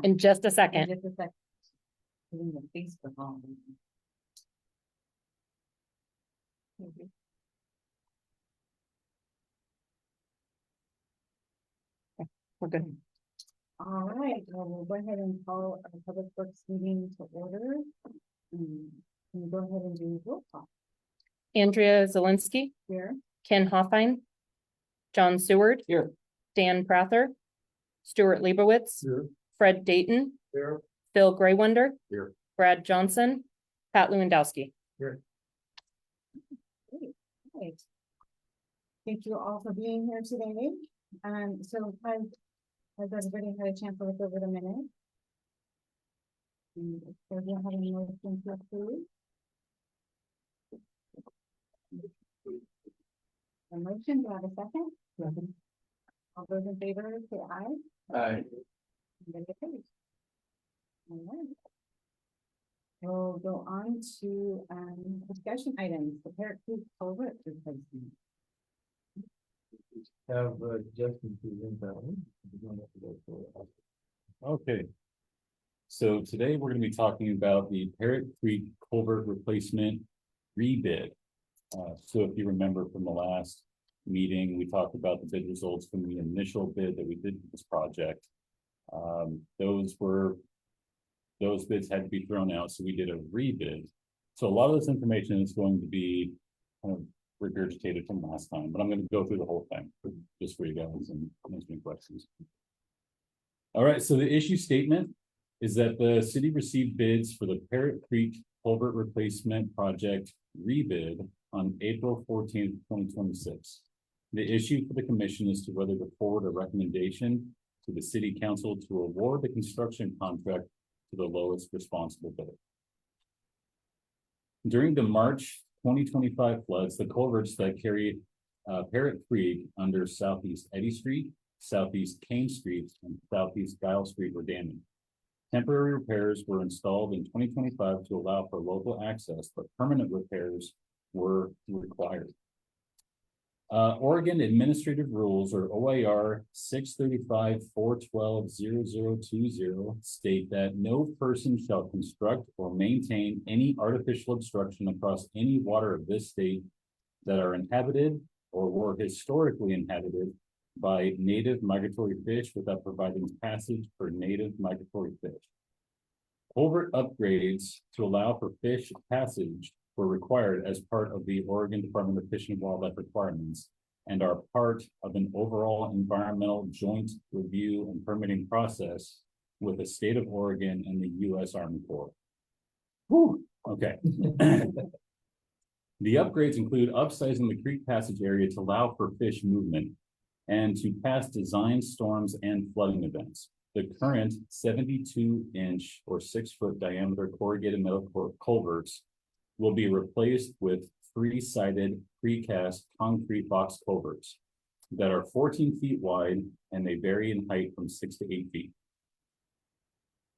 In just a second. Just a second. Putting the Facebook on. We're good. All right, well, we'll go ahead and call our public works meeting to order. Can you go ahead and do roll call Andrea Zielinski, here? Ken Hoffine, John Seward, Here. Dan Prather, Stuart Liebowitz, Here. Fred Dayton, Here. Phil Graywonder, Here. Brad Johnson, Pat Lewandowski. Great. Right. Thank you all for being here today. So has everybody had a chance to look over the minutes? And if there's not having any motion to approve? A motion, do I have a second? All those in favor, say aye. Aye. Anybody opposed? All right. We'll go on to discussion items, the Parrot Creek culvert replacement. Have Justin present that one. You don't have to go for it. Okay. So today we're going to be talking about the Parrot Creek culvert replacement rebid. So if you remember from the last meeting, we talked about the bid results from the initial bid that we did for this project. Those bids had to be thrown out, so we did a rebid. So a lot of this information is going to be kind of regurgitated from last time, but I'm going to go through the whole thing just for you guys and answer any questions. All right, so the issue statement is that the city received bids for the Parrot Creek culvert replacement project rebid on April 14th, 2026. The issue for the commission is to whether to forward a recommendation to the city council to award the construction contract to the lowest responsible bidder. During the March 2025 floods, the culverts that carried Parrot Creek under Southeast Eddy Street, Southeast Kane Street, and Southeast Guile Street were damaged. Temporary repairs were installed in 2025 to allow for local access, but permanent repairs were required. Oregon Administrative Rules, or OIR 635-412-0020, state that no person shall construct or maintain any artificial obstruction across any water of this state that are inhabited or were historically inhabited by native migratory fish without providing passage for native migratory fish. Culvert upgrades to allow for fish passage were required as part of the Oregon Department of Fish and Wildlife requirements and are part of an overall environmental joint review and permitting process with the state of Oregon and the U.S. Army Corps. Whew, okay. The upgrades include upsizing the creek passage area to allow for fish movement and to pass design storms and flooding events. The current 72-inch or 6-foot diameter corrugated metal culverts will be replaced with 3-sided precast concrete box culverts that are 14 feet wide and they vary in height from 6 to 8 feet.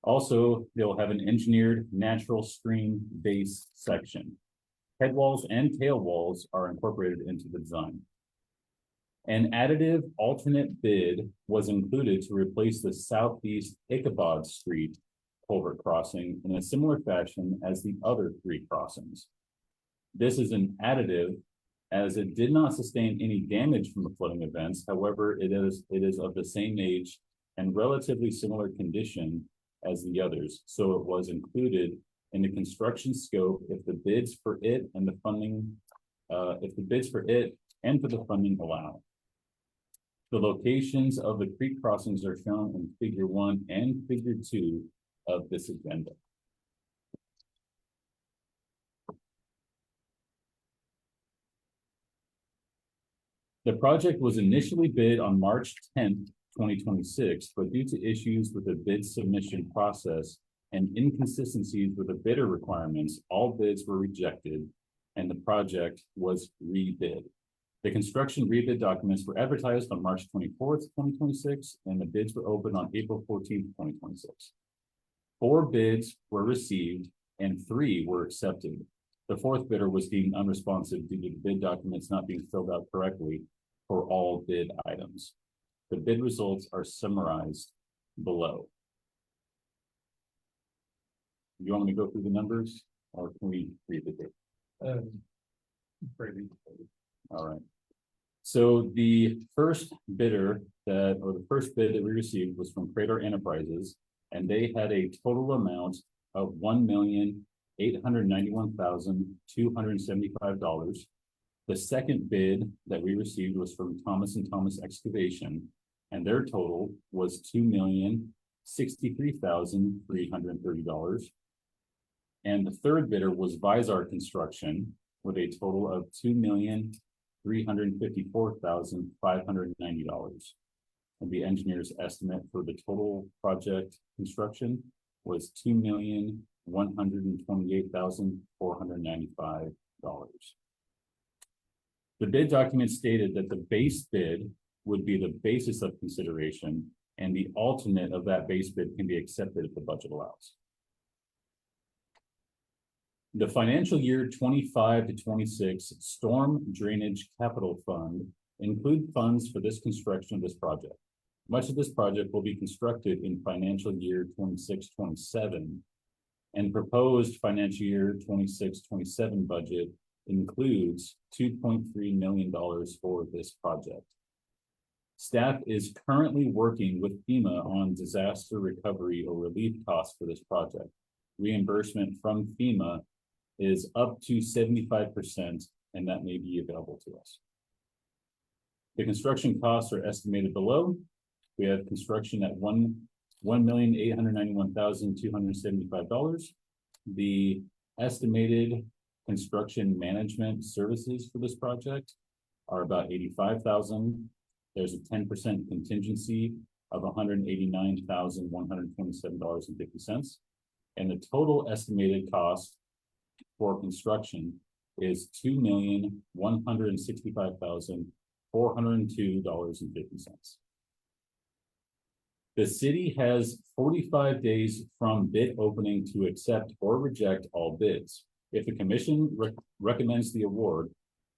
Also, they'll have an engineered natural stream base section. Head walls and tail walls are incorporated into the design. An additive alternate bid was included to replace the Southeast Ichabod Street culvert crossing in a similar fashion as the other 3 crossings. This is an additive as it did not sustain any damage from the flooding events. However, it is of the same age and relatively similar condition as the others. So it was included in the construction scope if the bids for it and the funding, for the funding allow. The locations of the creek crossings are shown in Figure 1 and Figure 2 of this agenda. The project was initially bid on March 10th, 2026, but due to issues with the bid submission process and inconsistencies with the bidder requirements, all bids were rejected and the project was rebid. The construction rebid documents were advertised on March 24th, 2026, and the bids were opened on April 14th, 2026. 4 bids were received and 3 were accepted. The 4th bidder was deemed unresponsive due to the bid documents not being filled out correctly for all bid items. The bid results are summarized below. You want me to go through the numbers or can we read the date? All right. So the first bidder the first bid that we received was from Krator Enterprises, and they had a total amount of $1,891,275. The second bid that we received was from Thomas and Thomas Excavation, and their total was $2,063,330. And the third bidder was Visar Construction with a total of $2,354,590. And the engineer's estimate for the total project construction was $2,128,495. The bid document stated that the base bid would be the basis of consideration, and the alternate of that base bid can be accepted if the budget allows. The financial year 25 to 26 Storm Drainage Capital Fund include funds for this construction of this project. Much of this project will be constructed in financial year 26-27, and proposed financial year 26-27 budget includes $2.3 million for this project. Staff is currently working with FEMA on disaster recovery or relief costs for this project. Reimbursement from FEMA is up to 75%, and that may be available to us. The construction costs are estimated below. We have construction at $1,891,275. The estimated construction management services for this project are about $85,000. There's a 10% contingency of $189,127.50. And the total estimated cost for construction is $2,165,402.50. The city has 45 days from bid opening to accept or reject all bids. If the commission recommends the award,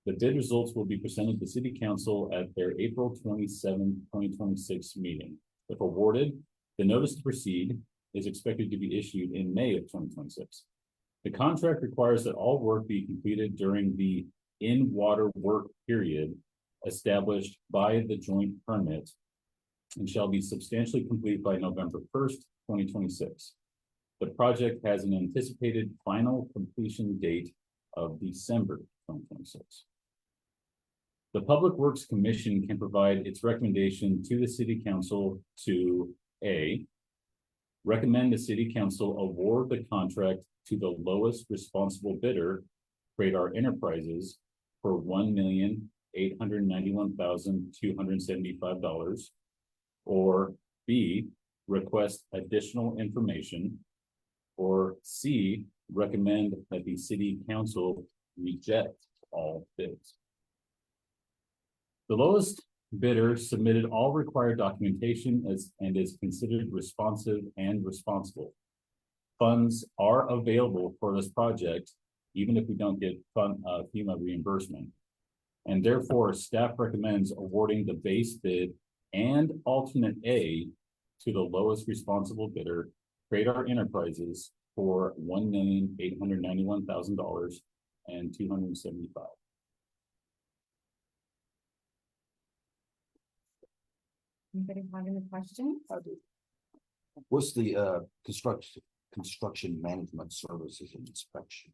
the bid results will be presented to City Council at their April 27, 2026 meeting. If awarded, the notice to proceed is expected to be issued in May of 2026. The contract requires that all work be completed during the in-water work period established by the joint permit and shall be substantially complete by November 1st, 2026. The project has an anticipated final completion date of December 2026. The Public Works Commission can provide its recommendation to the City Council to A, recommend the City Council award the contract to the lowest responsible bidder, Krator Enterprises, for $1,891,275, or B, request additional information, or C, recommend that the City Council reject all bids. The lowest bidder submitted all required documentation and is considered responsive and responsible. Funds are available for this project, even if we don't get FEMA reimbursement. And therefore, staff recommends awarding the base bid and alternate A to the lowest responsible bidder, Krator Enterprises, for $1,891,275. Anybody have any questions? What's the construction management services and inspection?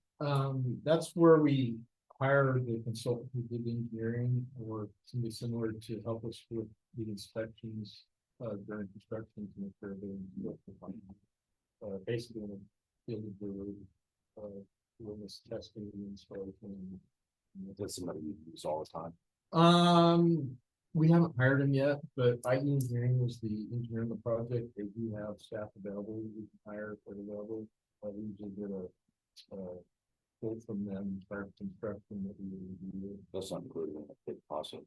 That's where we hire the consultant who did engineering or somebody similar to help us with the inspections during construction to make sure everything's basically in the field of the doing this testing and installation. That's somebody you use all the time. We haven't hired him yet, but IE Engineering was the engineer on the project. They do have staff available. We can hire if they're available. We usually get a quote from them for construction that we review. That's not included in the bid process.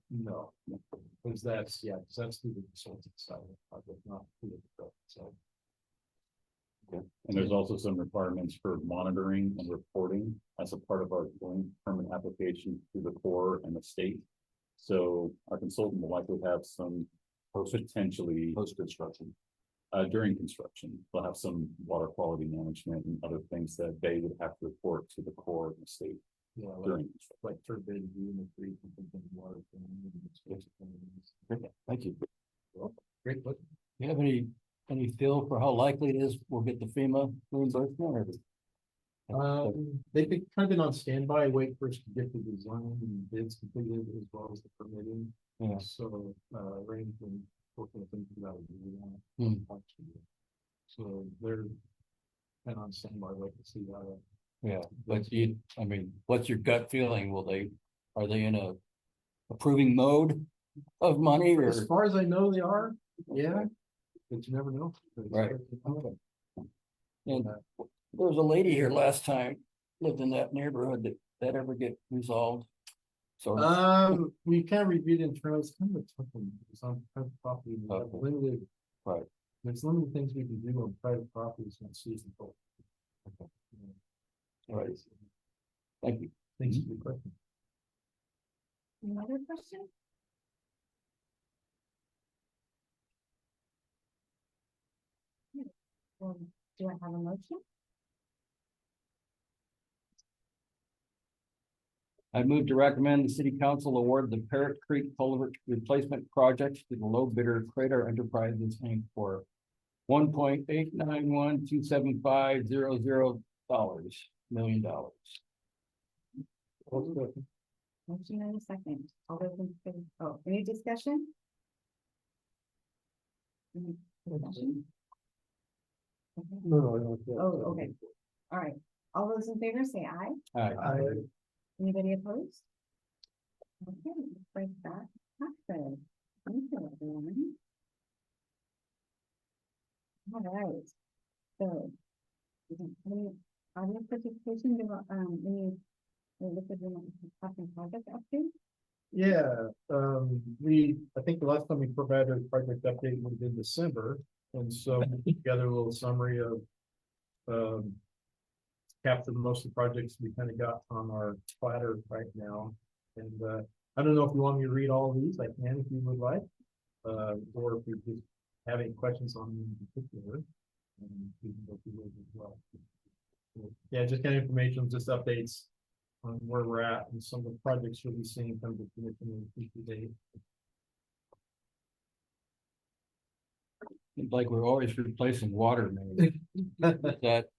No, because that's through the consultant side of the project, not through the project. So. And there's also some requirements for monitoring and reporting as a part of our joint permit application through the Corps and the state. So our consultant will likely have some potentially Post construction. during construction. They'll have some water quality management and other things that they would have to report to the Corps and the state Yeah, during construction. like turbine in the creek and something water. Thank you. Great, but You have any feel for how likely it is we'll get the FEMA reimbursement or? they've been kind of been on standby, wait for us to get the design and bids completed as well as the permitting. Yeah. So, Rain's been working with them for that. Hmm. So they're kind of on standby, wait to see how. Yeah, but I mean, what's your gut feeling? Are they in a approving mode of money or? As far as I know, they are, yeah, but you never know. Right. And there was a lady here last time, lived in that neighborhood, that ever get resolved? So, We kind of reviewed internally, it's kind of a tough one, it's on private property, we have Okay. limited. Right. There's limited things we can do on private properties when seasonal. all right, thank you. Thanks for the question. Any other question? Do I have a motion? I move to recommend the city council award the Parrot Creek Culvert Replacement Project to the low bidder Cradar Enterprises Inc. for $1,891,275,000 million. Motion and a second. All those in favor, oh, any discussion? Any discussion? Okay. No. Oh, okay. All right. All those in favor say aye. Anybody opposed? Okay, looks like that passes. Thank you, everyone. All right, so. Any audience participation, any look at the project update? Yeah, I think the last time we provided a project update was in December, and so we put together a little summary of. Captured most of the projects we kind of got on our platter right now, and I don't know if you want me to read all of these, I can if you would like. Or if you just have any questions on them in particular. We can go through those as well. Yeah, just kind of information, just updates on where we're at and some of the projects you'll be seeing come to commission in the future date. Seems like we're always replacing water main. Is that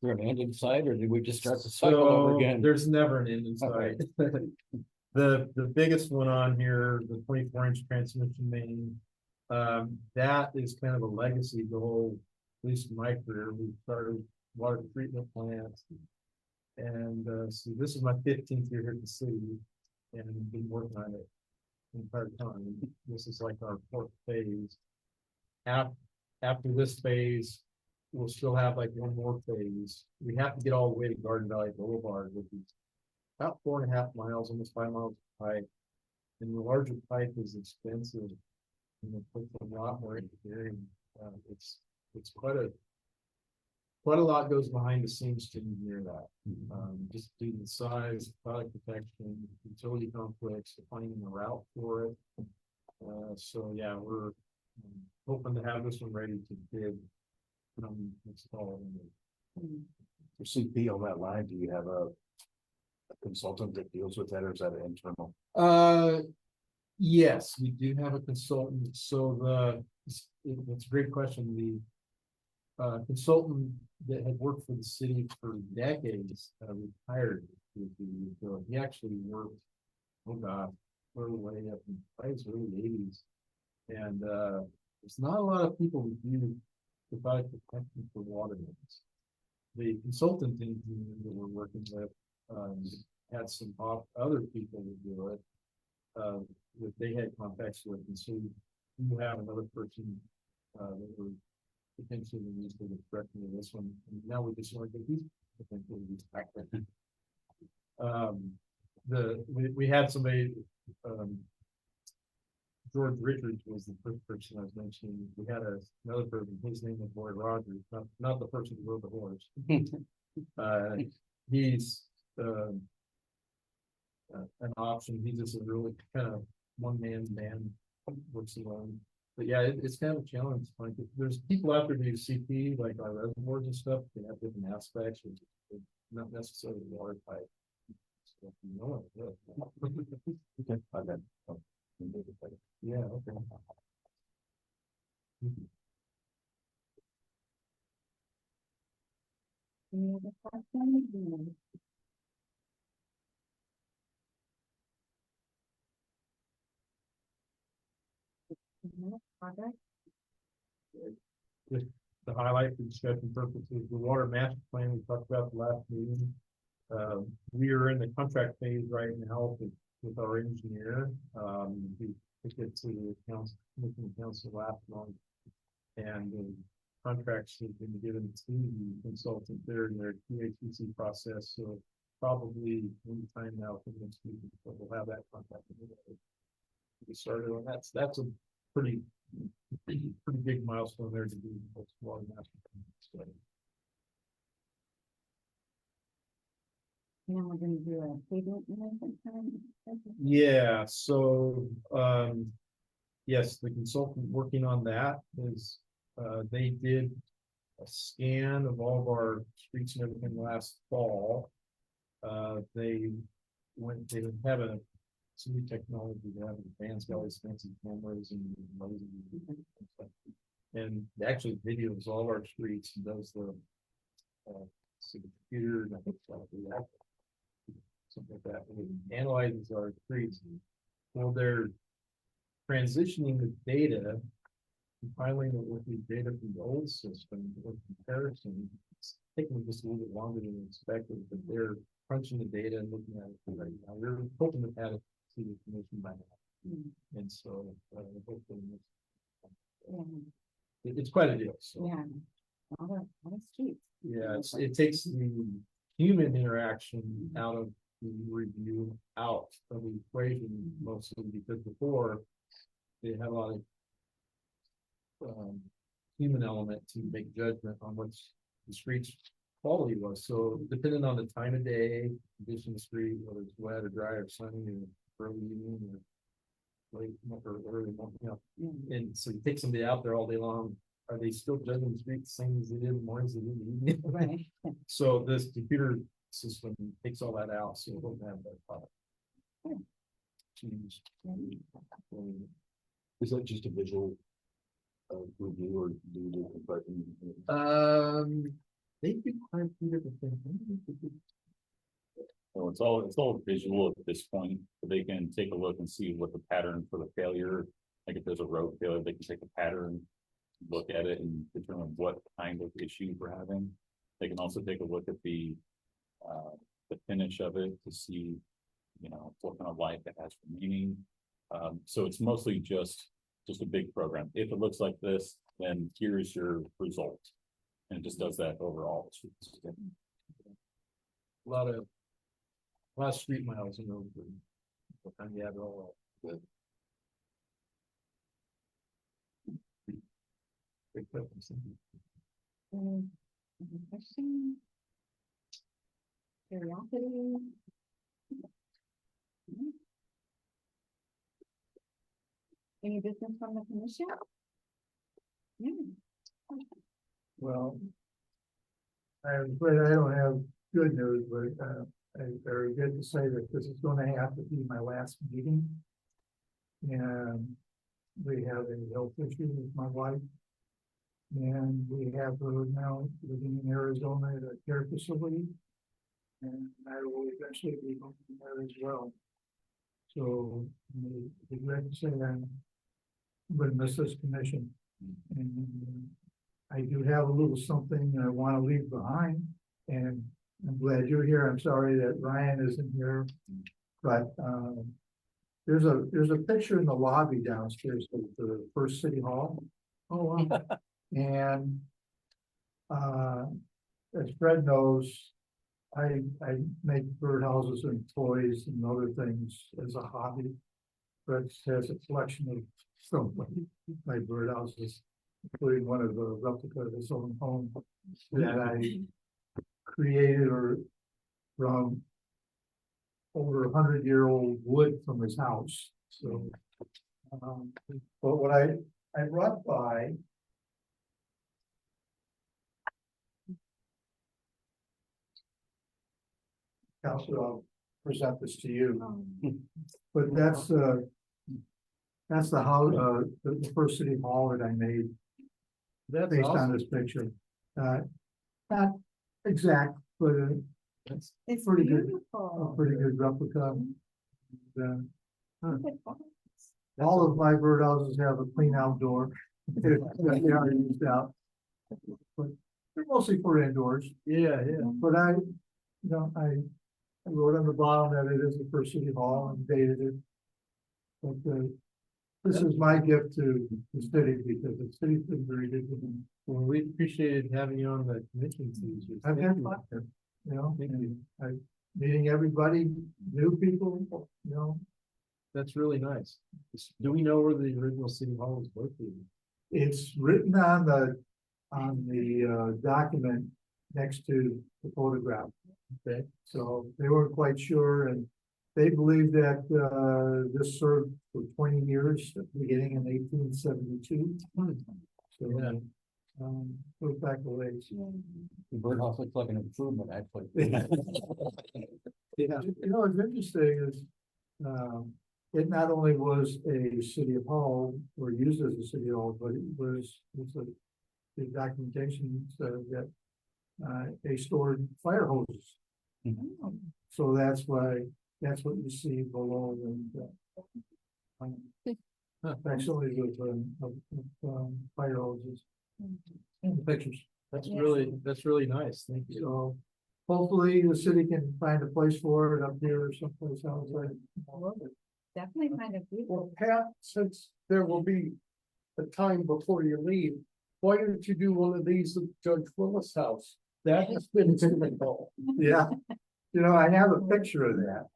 there an end in sight or did we just start the cycle over So again? there's never an end in sight. The biggest one on here, the 24-inch transmission main. That is kind of a legacy goal, at least in my career. We started water treatment plants. And so this is my 15th year here at the city and been working on it the entire time. This is like our 4th phase. After this phase, we'll still have like one more phase. We have to get all the way to Garden Valley Boulevard, which is about 4.5 miles, almost 5 miles of pipe. And the larger pipe is expensive. And it puts a lot more engineering. It's quite a lot goes behind the scenes to engineer that. Just due to the size, product protection, utility conflicts, finding a route for it. So yeah, we're hoping to have this one ready to bid. Next fall. For CP on that line, do you have a consultant that deals with that, or is that an internal? Yes, we do have a consultant. So that's a great question. The consultant that had worked for the city for decades retired. He actually worked, oh God, we're way up in the early 80s. And there's not a lot of people who do provide protection for water mains. The consultant engineer that we're working with had some other people who do it. That they had contacts with, and so you have another person that we're potentially used to the direction of this one. And now we just want to get these potentially these back there. We had somebody. George Richards was the first person I was mentioning. We had another person, his name was Boyd Rogers, not the person who rode the horse. He's an option. He's just a really kind of one man, works alone. But yeah, it's kind of a challenge, like, there's people out there who do CP, like our reservoirs and stuff, they have different aspects, and not necessarily water type. So, you know it, yeah. Okay, I got. Yeah, okay. Any other questions? No, project? Just to highlight for discussion purposes, the water master plan we talked about the last meeting. We are in the contract phase right now with our engineer. We took it to the council last month. And the contracts have been given to the consultant there in their QAQC process, so probably any time now from next week, we'll have that contract. We started on that's a pretty big milestone there to do water master plan study. Now we're gonna do a pavement management plan. Yeah, so, yes, the consultant working on that is, they did a scan of all of our streets and everything last fall. They have some new technology, they have advanced all these fancy cameras and stuff. And it actually videos all our streets and does the, so the computer, and I think something like that, and it analyzes our streets. Well, they're transitioning the data, compiling it with the data from the old system, with comparison. It's taking just a little bit longer than expected, but they're crunching the data and looking at it right now. We're hoping to have it to the commission by now, and so, hopefully, it's quite a deal, so. Yeah. All the streets. Yeah, it takes the human interaction out of the review, out of the equation mostly, because before they had a lot of human element to make judgment on what's the street's quality was. So depending on the time of day, condition of the street, whether it's wet or dry or sunny or early evening or late or early morning, you know, and so you take somebody out there all day long. Are they still judging the street the same as they did in the mornings and in the evening? Right. So this computer system takes all that out, so we'll have that product. Change. Is that just a visual review or do you do it, but They do quite a few different things. So it's all visual at this point, so they can take a look and see what the pattern for the failure, like if there's a road failure, they can take a pattern, look at it and determine what kind of issue we're having. They can also take a look at the finish of it to see, you know, what kind of life it has remaining. So it's mostly just a big program. If it looks like this, then here's your result. And it just does that overall. A lot of street miles, you know, what time you have it all. Good. Big difference. Any questions? Curiosity? Any business from the commission? Yeah. Well, I'm afraid I don't have good news, but I'm very good to say that this is gonna have to be my last meeting. And we have a health issue with my wife. And we have her now living in Arizona at a care facility. And I will eventually be going there as well. So, I regret to say I'm gonna miss this commission. And I do have a little something I want to leave behind, and I'm glad you're here. I'm sorry that Ryan isn't here, but there's a picture in the lobby downstairs of the first city hall. Oh, wow. And as Fred knows, I make birdhouses and toys and other things as a hobby. Fred has a collection of some of my birdhouses, including one of the replica of his own home that I created from over 100-year-old wood from his house. So, but what I brought by. Counselor, I'll present this to you, but that's the how, the first city hall that I made That's based on awesome. this picture. Not exact, but It's pretty good. a beautiful. pretty good replica. And, Look at that. all of my birdhouses have a clean outdoor. They are used out. But they're mostly for indoors, Yeah, yeah. but I wrote on the bottom that it is the first city hall and dated it. But, this is my gift to the city because the city's been very good to me. Well, we appreciated having you on the commission. I've had fun, you know, and meeting everybody, new people, you know. That's really nice. Do we know where the original city hall is located? It's written on the document next to the photograph. Okay. So they weren't quite sure and they believe that this served for 20 years, beginning in 1872. So, Yeah. goes back a ways. The birdhouse looks like an improvement, actually. Yeah, you know, what's interesting is, it not only was a city hall or used as a city hall, but it's a, the documentation said that, they stored fire hoses. So that's why, that's what you see below and, actually with, fire hoses. In the pictures. That's Yeah. that's really nice. Thank you. So hopefully the city can find a place for it up here or someplace else. I love it. Definitely kind of Well, beautiful. Pat, since there will be a time before you leave, why don't you do one of these at Judge Willis' house? That has been typical. Yeah, you know, I have a picture of that,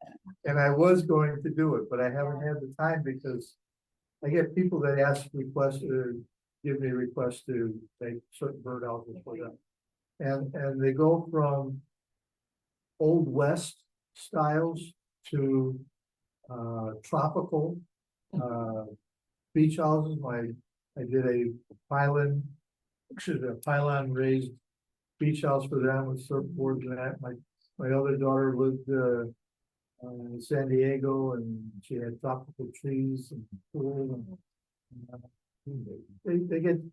and I was going to do it, but I haven't had the time because I get people that ask requests or give me requests to make certain birdhouses for them. And they go from Old West styles to tropical beach houses. I did a pylon raised beach house for them with surfboards and that. My other daughter lived in San Diego and she had tropical trees and pool and they can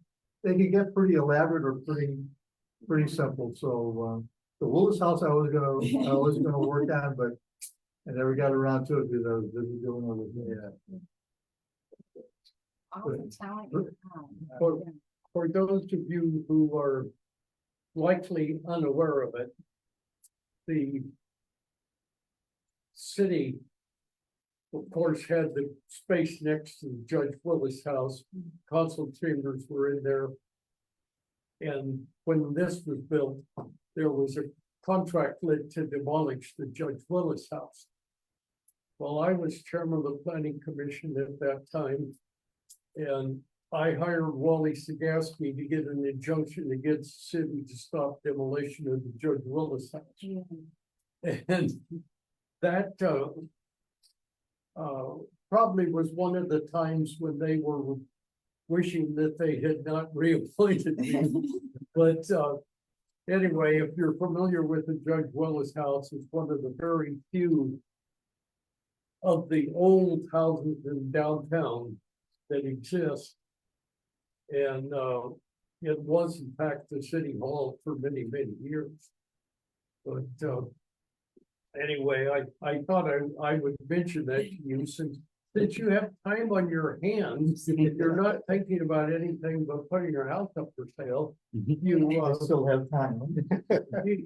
get pretty elaborate or pretty simple. So the Willis house I was gonna work on, but I never got around to it because I was busy doing other things. All the talent you have. For- For those of you who are likely unaware of it, the city, of course, had the space next to Judge Willis' house. Council chambers were in there. And when this was built, there was a contract lit to demolish the Judge Willis house. Well, I was chairman of the planning commission at that time. And I hired Wally Sagaski to get an injunction against the city to stop demolition of the Judge Willis house. Yeah. And that probably was one of the times when they were wishing that they had not reappointed me. But anyway, if you're familiar with the Judge Willis house, it's one of the very few of the old houses in downtown that exist. And it was in fact the city hall for many, many years. But anyway, I thought I would mention that to you since you have time on your hands, if you're not thinking about anything but putting your house up for sale, you I still have time.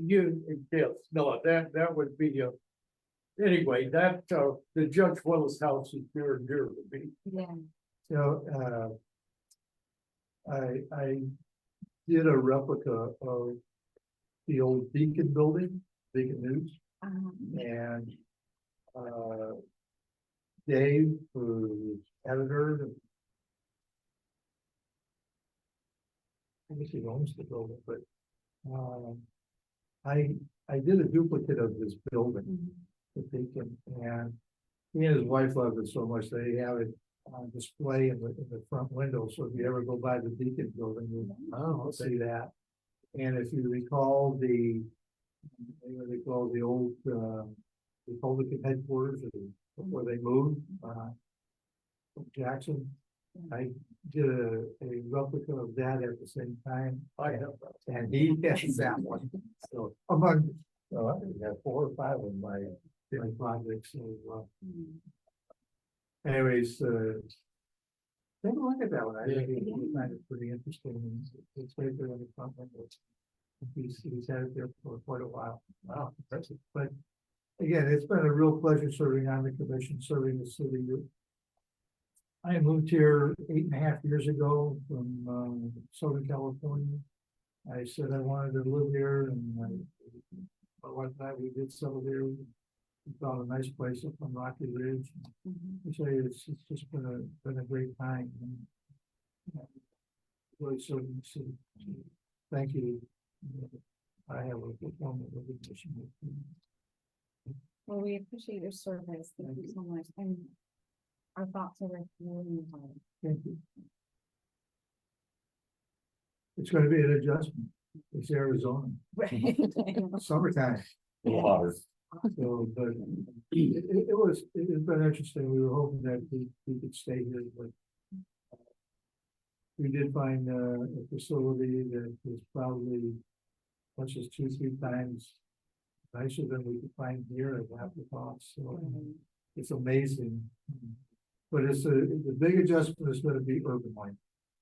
yes, no, that would be anyway, that the Judge Willis house is near and dear to me. Yeah. You know, I did a replica of the old Beacon building, Beacon News, and Dave, who's editor. I guess he owns the building, but I did a duplicate of this building, the Beacon, and he and his wife loved it so much they have it display in the front window, so if you ever go by the Beacon building, you'll see that. And if you recall they call the old, Republican headquarters, before they moved, from Jackson. I did a replica of that at the same time. I have, and he has that one. So among, I have 4 or 5 of my projects. So, anyways, take a look at that one. I think you find it pretty interesting. It's right there on the front window. He's had it there for quite a while. Wow, impressive. But again, it's been a real pleasure serving on the commission, serving the city. I moved here 8.5 years ago from Southern California. I said I wanted to live here, and my wife and I, we did settle here. We found a nice place up on Rocky Ridge. I say it's just been a great time. And, really serving the city. Thank you. I have a form of recognition. Well, we appreciate your service. Thank you so much. And our thoughts are with you and your home. Thank you. It's gonna be an adjustment. It's Arizona, Right. summertime. A little hotter. So, but it's been interesting. We were hoping that we could stay here, but we did find a facility that is probably much as 2-3 times nicer than we could find here at half the cost. So it's amazing. But the big adjustment is going to be urban life.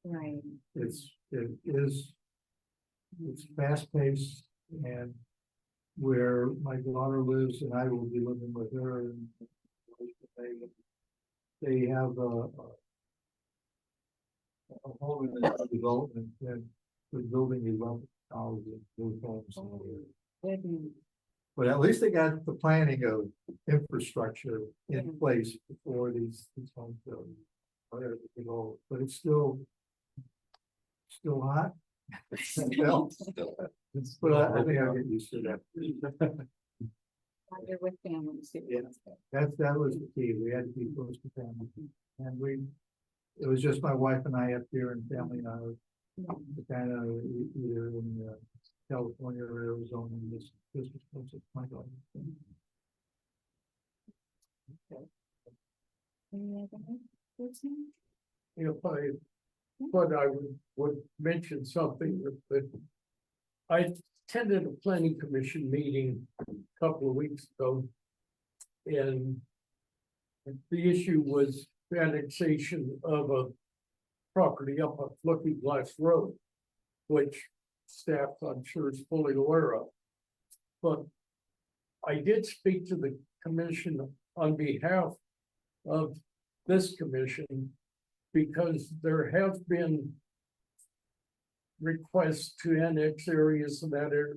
Right. It's fast paced, and where my daughter lives and I will be living with her, and they have a home in the development, and we're building 11 houses, those homes. But at least they got the planning of infrastructure in place before these homes go. But it's still hot. But I think I'll get used to that. You're with families. Yeah. That was the key. We had to be close to family. And it was just my wife and I up here, and family and I were kind of either in California or Arizona. This was close to my daughter. Any other person? If but I would mention something that I attended a planning commission meeting a couple of weeks ago. And the issue was the annexation of a property up on Looking Glass Road, which staff, I'm sure, is fully aware of. But I did speak to the commission on behalf of this commission, because there have been requests to annex areas of that area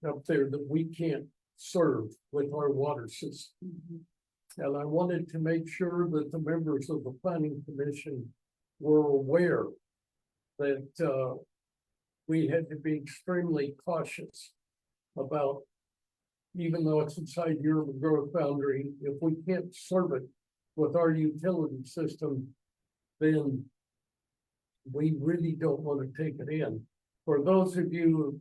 up there that we can't serve with our water system. And I wanted to make sure that the members of the planning commission were aware that we had to be extremely cautious about, even though it's inside your growth boundary, if we can't serve it with our utility system, then we really don't want to take it in. For those of you,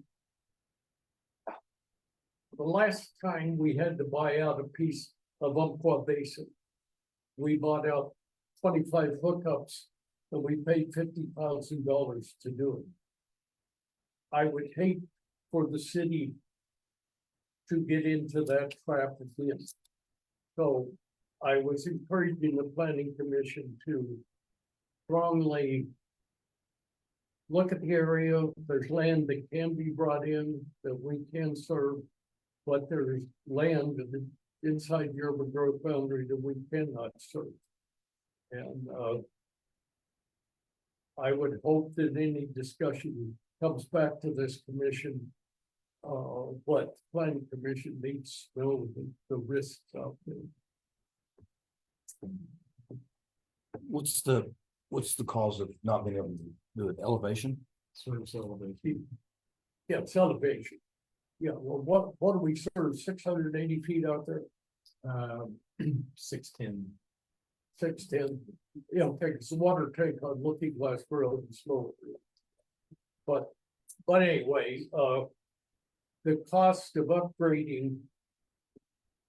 the last time we had to buy out a piece of Umpqua Basin, we bought out 25 hookups and we paid $50,000 to do it. I would hate for the city to get into that trap again. So I was encouraging the planning commission to strongly look at the area. There's land that can be brought in that we can serve, but there's land that inside your growth boundary that we cannot serve. And I would hope that any discussion comes back to this commission. What planning commission needs to know the risks out there. What's the cause of not being able to do it? Elevation? Service elevation. Yeah, it's elevation. Yeah, well, what do we serve? 680 feet out there? 610. 610, you know, takes the water tank on Looking Glass Road and slow. But anyway, the cost of upgrading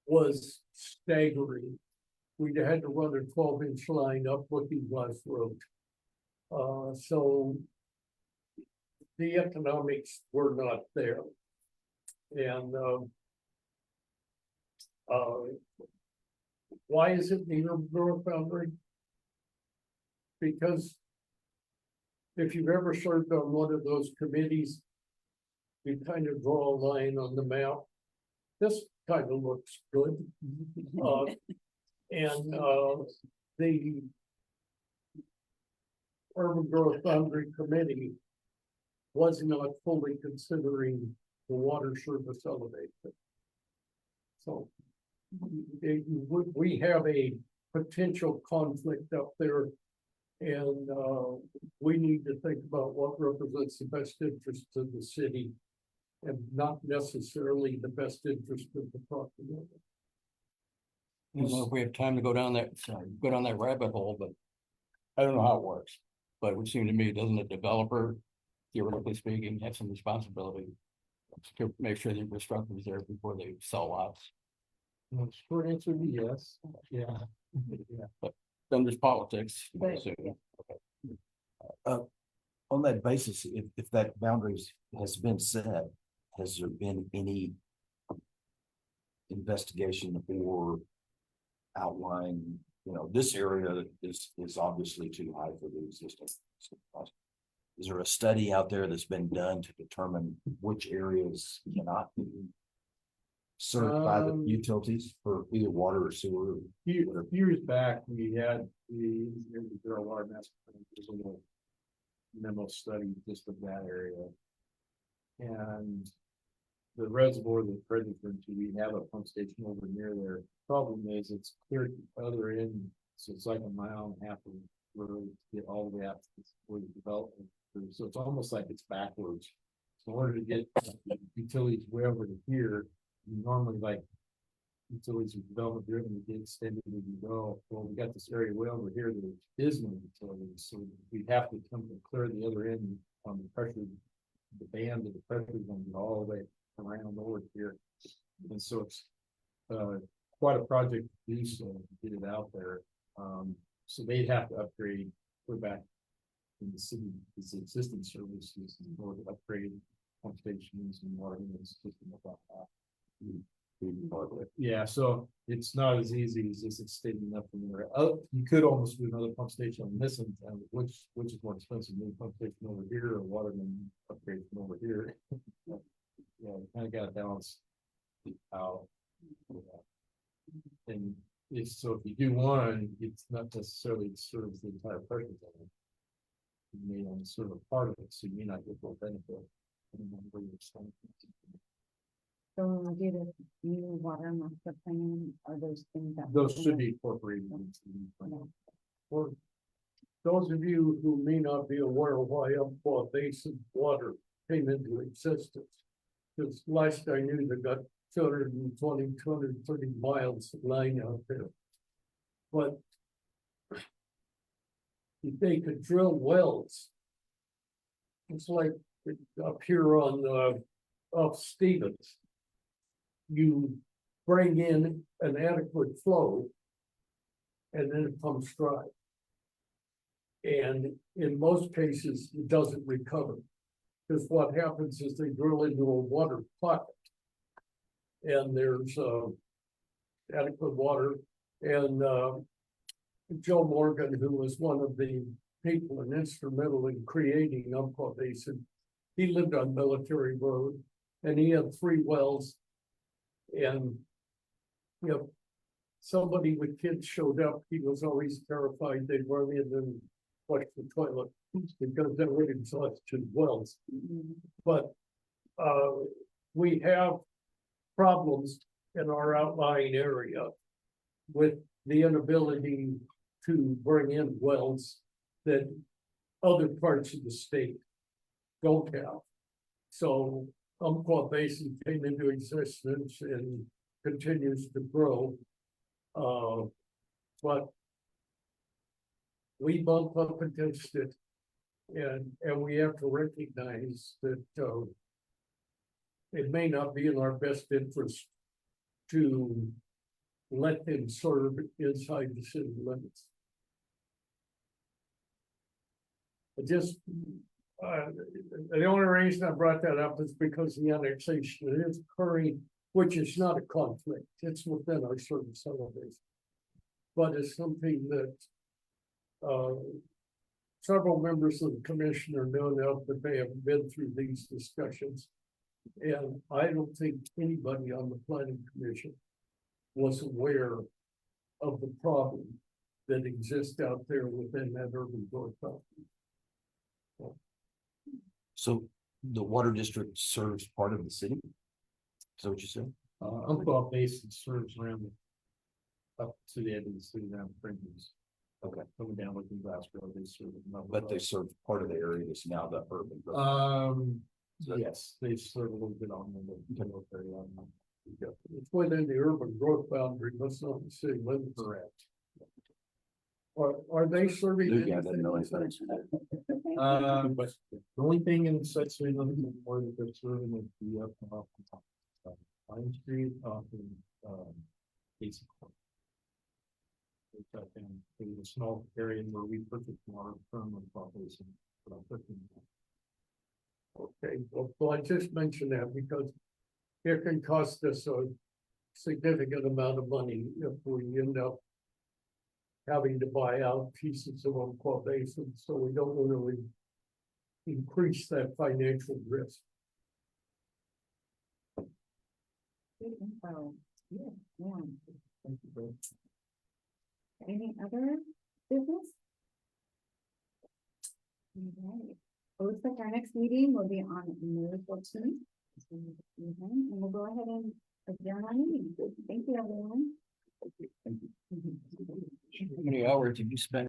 was staggering. We had to run a 12-inch line up Looking Glass Road. So the economics were not there. And why is it near Borough Foundry? Because if you've ever served on one of those committees, you kind of draw a line on the map. This kind of looks good. The Urban Growth Boundary Committee was not fully considering the water service elevation. So we have a potential conflict up there. And we need to think about what represents the best interest of the city and not necessarily the best interest of the property owner. I don't know if we have time to go down that rabbit hole, but I don't know how it works. But it would seem to me, doesn't a developer, theoretically speaking, have some responsibility to make sure the infrastructure is there before they sell lots? Short answer would be yes, yeah. But then there's politics. But- So, On that basis, if that boundaries has been set, has there been any investigation or outline, you know, this area is obviously too high for the existing. Is there a study out there that's been done to determine which areas cannot be served by the utilities for either water or sewer? Years back, we had the Bureau of Water Master Plan, there's a little memo study just of that area. And the reservoir that Fred referred to, we have a pump station over near there. Problem is, it's clear to the other end, so it's like a mile and a half of road to get all the way out to this where the development. So it's almost like it's backwards. So in order to get utilities way over to here, you normally like utilities are development driven to get extended as you go. Well, we got this area way over here that is no utilities, so we have to come and clear the other end on the pressure. The band of the pressure is going to go all the way around over here, and so it's quite a project to do so to get it out there. So they'd have to upgrade, put back in the city, its existing services in order to upgrade pump stations and water units, system like that. Yeah, so it's not as easy as just extending up from there. Oh, you could almost do another pump station on this end, which is more expensive, new pump station over here or water main upgrade from over here. Yeah, you kind of got to balance out. And it's, so if you do one, it's not necessarily serves the entire purpose of it. You may only serve a part of it, so you may not get full benefit. So when we do the new water master plan, are those things that? Those should be incorporated into the plan. For those of you who may not be aware of why Umpqua Basin water came into existence. Because last I knew, they got 220, 230 miles of line out there. But if they could drill wells, it's like up here on off Stevens. You bring in an adequate flow and then it comes dry. And in most cases, it doesn't recover. Because what happens is they drill into a water pocket. And there's adequate water. And Joe Morgan, who was one of the people and instrumental in creating Umpqua Basin, he lived on Military Road and he had 3 wells. And, you know, somebody with kids showed up, he was always terrified they'd run in and flush the toilet because they were exhausted wells. But we have problems in our outlying area with the inability to bring in wells that other parts of the state don't have. So Umpqua Basin came into existence and continues to grow. But we bump up against it. And we have to recognize that, it may not be in our best interest to let them serve inside the city limits. It just, the only reason I brought that up is because the annexation is occurring, which is not a conflict, it's within our service elevation. But it's something that, several members of the commission are known of that they have been through these discussions. And I don't think anybody on the planning commission was aware of the problem that exists out there within that urban growth belt. So the water district serves part of the city? Is that what you said? Umpqua Basin serves around up to the edge of the city around Fringes. Okay. Coming down with the glass road, they serve. But they serve part of the area that's now the urban. growth. Yes, they serve a little bit on the area. It's within the urban growth boundary, but it's not the city limits. Correct. Are they serving? Luke, I didn't know anything? anything. But the only thing in such city limits more that they're serving is the up off Pine Street off in Casey Court. It's up in a small area where we purchased water from Umpqua Basin. Okay, well, I just mentioned that because it can cost us a significant amount of money if we end up having to buy out pieces of Umpqua Basin, so we don't really increase that financial risk. Good info. Yeah, yeah. Any other business? Alright, looks like our next meeting will be on May 14th. And we'll go ahead and adjourn our meeting. Thank you, everyone. How many hours did you spend